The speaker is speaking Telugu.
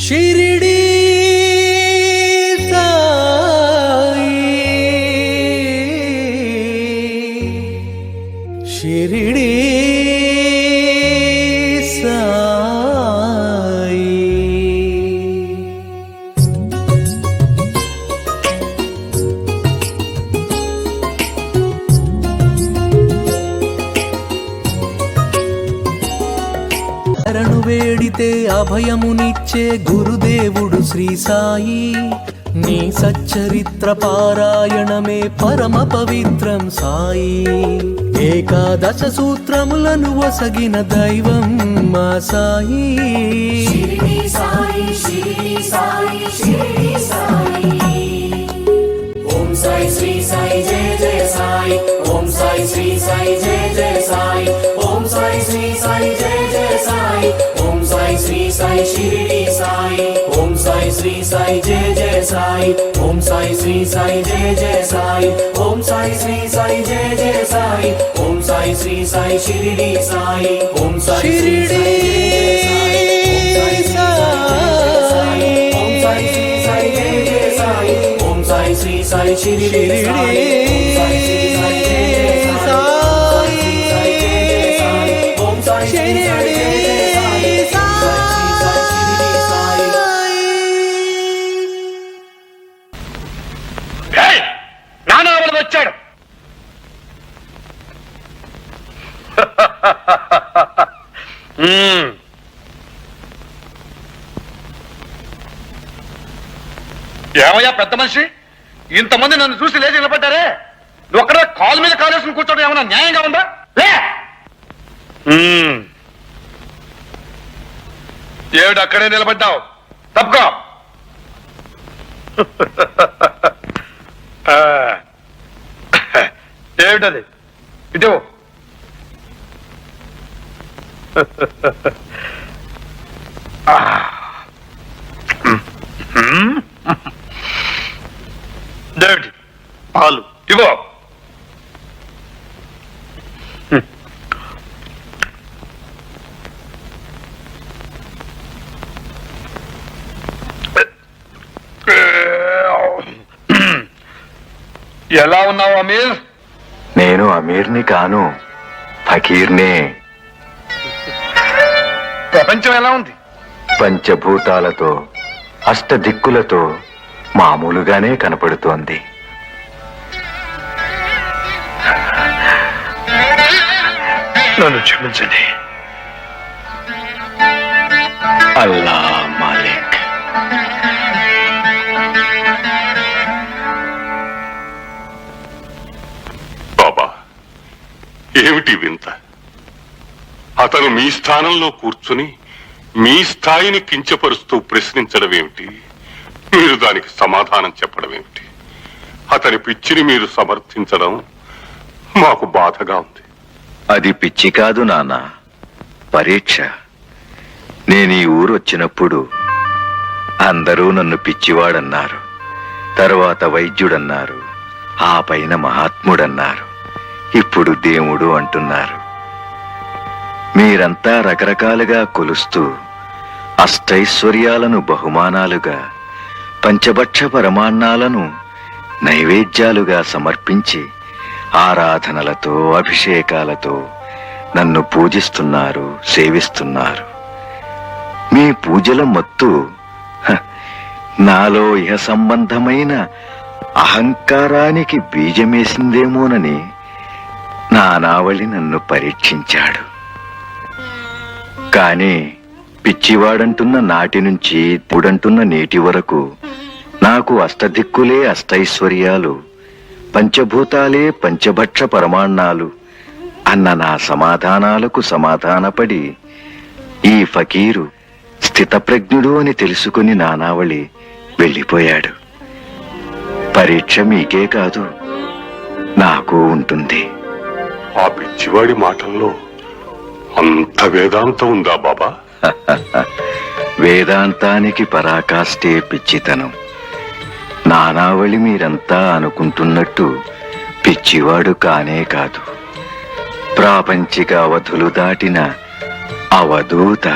शिरडी साई, शिरडी साई। శరణు వేడితే అభయమునిచ్చే గురుదేవుడు శ్రీ సాయి, నీ సచ్చరిత్ర పారాయణమే పరమ పవిత్రం సాయి. ఏకాదశ సూత్రములను వసగిన దైవం మా సాయి. షిరిడి సాయి, షిరిడి సాయి, షిరిడి సాయి. ఓం సాయి శ్రీ సాయి జయ జయ సాయి, ఓం సాయి శ్రీ సాయి జయ జయ సాయి, ఓం సాయి శ్రీ సాయి జయ జయ సాయి, ఓం సాయి శ్రీ సాయి షిరిడి సాయి, ఓం సాయి శ్రీ సాయి జయ జయ సాయి, ఓం సాయి శ్రీ సాయి జయ జయ సాయి, ఓం సాయి శ్రీ సాయి జయ జయ సాయి, ఓం సాయి శ్రీ సాయి షిరిడి సాయి, ఓం సాయి శ్రీ సాయి శ్రీ సాయి షిరిడి సాయి, ఓం సాయి శ్రీ సాయి జయ జయ సాయి, ఓం సాయి శ్రీ సాయి జయ జయ సాయి. నానావళి వచ్చాడు. ఏమయ్యా పెద్ద మనిషి, ఇంతమంది నన్ను చూసి లేచి నిలబడ్డారే, నువ్వు ఒక్కడే కాలు మీద కాలేసుకుని కూర్చోడం ఏమన్నా న్యాయంగా ఉందా? లే ఏమిటి అక్కడే నిలబడ్డావు? తప్పుకో. ఏమిటది? ఇటు ఏమిటి? పాలు ఇవో. ఎలా ఉన్నావు అమీర్? నేను అమీర్ని కాను, ఫకీర్నే. ప్రపంచం ఎలా ఉంది? పంచభూతాలతో అష్టదిక్కులతో మామూలుగానే కనపడుతోంది. నన్ను క్షమించండి. అల్లా మాలిక్. బాబా, ఏమిటి వింత? అతను మీ స్థానంలో కూర్చుని మీ స్థాయిని కించపరుస్తూ ప్రశ్నించడం ఏమిటి? మీరు దానికి సమాధానం చెప్పడం ఏమిటి? అతని పిచ్చిని మీరు సమర్థించడం మాకు బాధగా ఉంది. అది పిచ్చి కాదు నాన్న, పరీక్ష. నేను ఈ ఊరు వచ్చినప్పుడు అందరూ నన్ను పిచ్చివాడన్నారు, తరువాత వైద్యుడన్నారు, ఆ పైన మహాత్ముడన్నారు, ఇప్పుడు దేవుడు అంటున్నారు. మీరంతా రకరకాలుగా కొలుస్తూ అష్టైశ్వర్యాలను బహుమానాలుగా, పంచభక్ష పరమాన్నాలను నైవేద్యాలుగా సమర్పించి ఆరాధనలతో అభిషేకాలతో నన్ను పూజిస్తున్నారు, సేవిస్తున్నారు. మీ పూజల మత్తు నాలో ఇహ సంబంధమైన అహంకారానికి బీజమేసిందేమోనని నానావళి నన్ను పరీక్షించాడు. కాని పిచ్చివాడంటున్న నాటి నుంచి పూడంటున్న నేటి వరకు నాకు అష్టదిక్కులే అష్టైశ్వర్యాలు, పంచభూతాలే పంచభక్ష పరమాన్నాలు అన్న నా సమాధానాలకు సమాధానపడి ఈ ఫకీరు స్థితప్రజ్ఞుడు అని తెలుసుకుని నానావళి వెళ్ళిపోయాడు. పరీక్ష మీకే కాదు, నాకు ఉంటుంది. ఆ పిచ్చివాడి మాటల్లో అంత వేదాంతం ఉందా బాబా? వేదాంతానికి పరాకాష్టే పిచ్చితనం. నానావళి మీరంతా అనుకుంటున్నట్టు పిచ్చివాడు కానే కాదు. ప్రాపంచిక అవధులు దాటిన అవధూత.